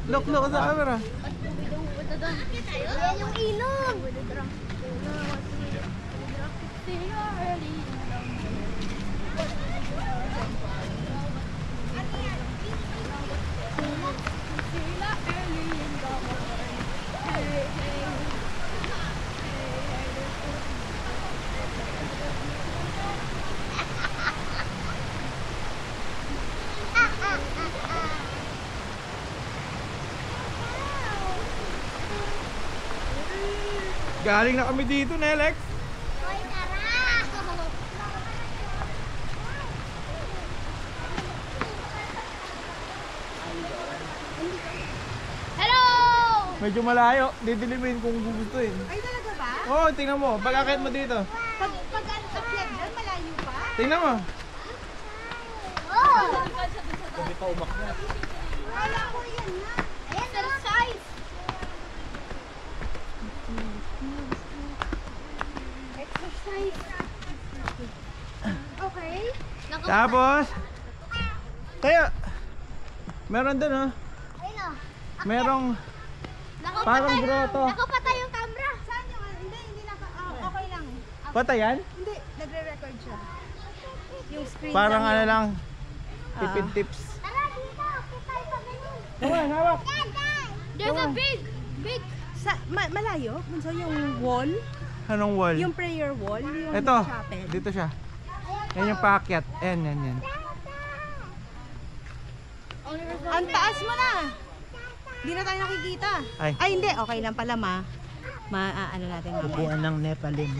Look sa camera. Ayan yung ilog. Galing na kami dito, Nelex. Hoy, tara! Hello! Medyo malayo. Didilimin kung gugustuhin. Ay, talaga ba? Oo, tingnan mo. Pag-akit mo dito. Pag ang akyat dyan, malayo pa? Tingnan mo. Oh! Gabi pa umakyat. Wala ko yan na. Exercise! Exercise. Okay. Tapos, kaya, meron dun, oh. Ayun o. Merong parang grotto. Nakapatay yung camera. Saan yung, hindi okay lang. Patayan? Hindi, nagre-record siya. Yung screen Parang ano yung- lang, tipid tips. Tara dito. Kita yung pagano'n. Come on, hawak. There's a big. Malayo? So yung wall? Anong wall? Yung prayer wall? Yung Ito, chapel? dito siya. Yan yung paakyat. Yan. Ang taas mo na! Hindi na tayo nakikita. Ay. Hindi. Okay lang pala, ano natin mamaya. Upuan ng Nepalin.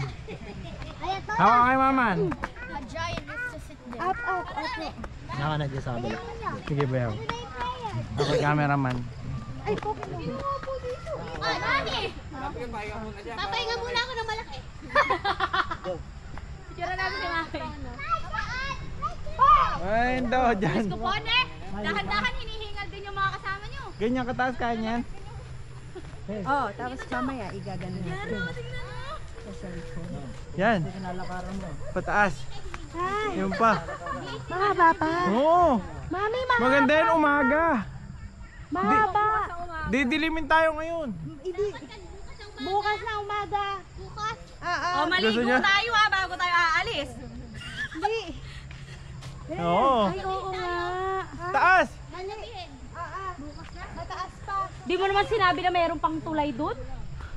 Ayan to. Hawak kay maman. A giant is to sit there. Up. Naka na dyan sa kabila. Sige ba yaw? Ako yung cameraman. Ay, poke mo. Ah, Mami! Papahinga muna ako ng malaki. Picture namin si Mami. Ay, daw dyan. Kupone, dahan-dahan hinihingal din yung mga kasama nyo. Ganyan kataas kaya niyan? Oh, tapos mamaya igagano natin. Yan. Pataas. Hi! Yung pa. Mahaba pa. Oo. Mami, mahaba. Maganda yun umaga. Mahaba. Didilimin tayo ngayon. Hindi. Bukas na umaga. Bukas. Oo. Gusto niya? tayo bago tayo aalis. Hindi. Oo. Ay, oo nga. Taas. Malabihin. Bukas na. Mataas pa. Di mo naman sinabi na mayroong pang tulay doon?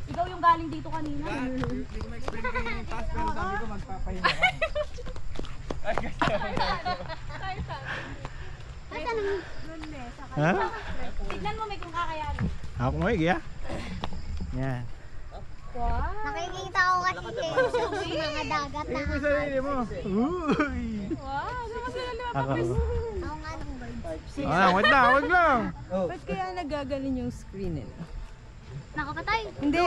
Ikaw yung galing dito kanina. Hindi ko ma-explain kayo yung taas pero sabi ko magpapahinga. Ha? Tignan mo may kung kakayanin. Ako mo ya. Yan. Nakikita ko kasi yung mga dagat na. Tingnan mo sa sarili mo. Uy. Wow, saan sila Ako. Ako nga ng bird. Wait lang. Ba't kaya nagagaling yung screen nila? Nakapatay. Hindi,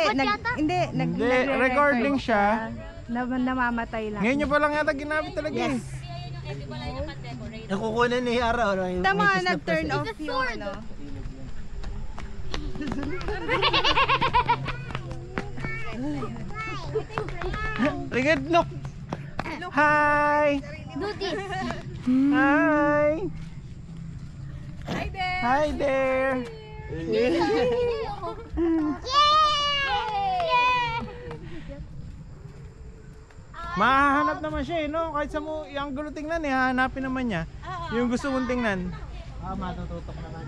Hindi, recording siya. Namamatay lang. Ngayon nyo pa lang yata ginamit talaga eh. Nakukunan ni Ara. Tama, nag-turn off yung ano. Rigid, look. Hi. Do this. Hi. Hi there! Hi there. Yay! Mahahanap naman siya eh, no? Kahit sa mo, yung gulo tingnan eh, hahanapin naman niya. Yung gusto mong tingnan. Matututok naman.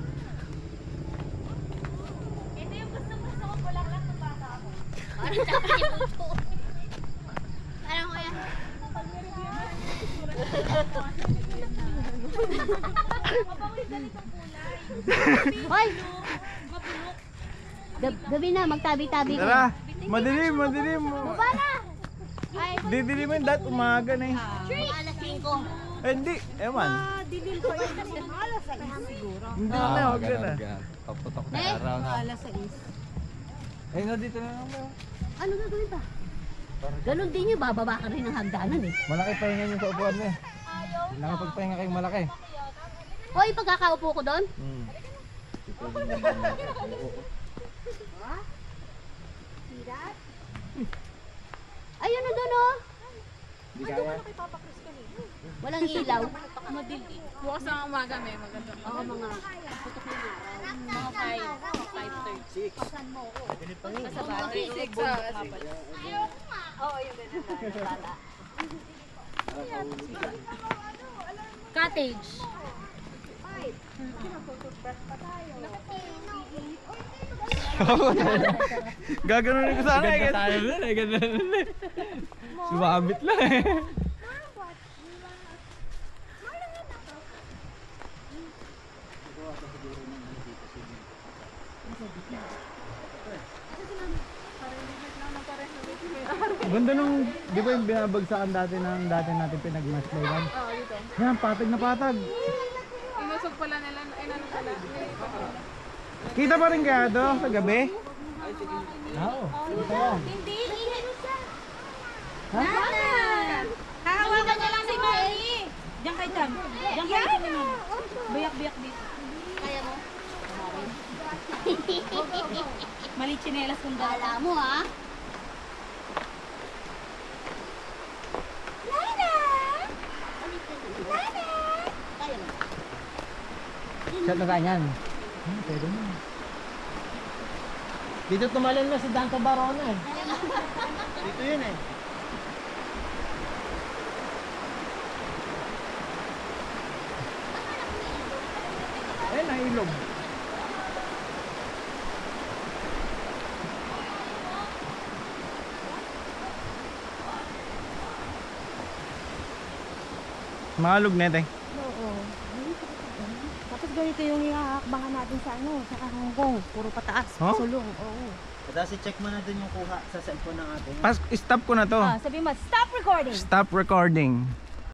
Ito yung gusto ko bulaklak ng bata ako. Parang ko yan. Hoy! Gabi na, magtabi-tabi ko. Tara, madilim. Baba na! Ay, Didilimin dahil umaga na eh. alas 5. Eh, hindi, ewan. Dilim pa yun. Alas 6 siguro. Hindi na, huwag ka na. Paputok na Eh? araw na. Alas 6. Eh, no, dito na lang mo. Ano gagawin pa? Ganon din yung bababa ka rin ng hagdanan eh. Malaki pahinga niyo sa upuan mo eh. Nakapagpahinga kayong malaki. Hoy, pagkakaupo ko doon? See that? Ayun na doon oh. Hindi kaya. Kay Papa Chris kanina. Walang ilaw. Madilim. Bukas ng umaga may maganda. Oo, mga putok ng araw. Mga 5, 5:30. Sa bagay. 6 hours. Cottage. Gaganunin ko sana eh. Tayo doon eh, ganda na eh. Sumabit lang eh. Ganda nung, di ba yung binabagsakan dati ng dati natin pinagmaslaygan? Oo, dito. Yan, patag na patag. Inusog pala nila. Ay, ano pala. Kita pa rin kaya to sa gabi? Oo. Ito yan. Hindi. Hahawakan niya lang si Mary. Diyan kay Tam. Diyan kay Tam. Biyak-biyak dito. Kaya mo? Mali tsinelas kung dala. Kala mo ha? Kaya mo? Shot na ganyan. Pwede mo. Dito tumalon na si Dante Barona eh. Dito yun eh. Eh, nailog. Makalog na ito eh. Oo. Tapos ganito yung ihahakbangan natin sa ano, sa Hong Kong. Puro pataas, Huh? sulong. Oo. Tapos i-check mo na dun yung kuha sa cellphone ng ating. Stop ko na to. Sabi mo, stop recording. Stop recording.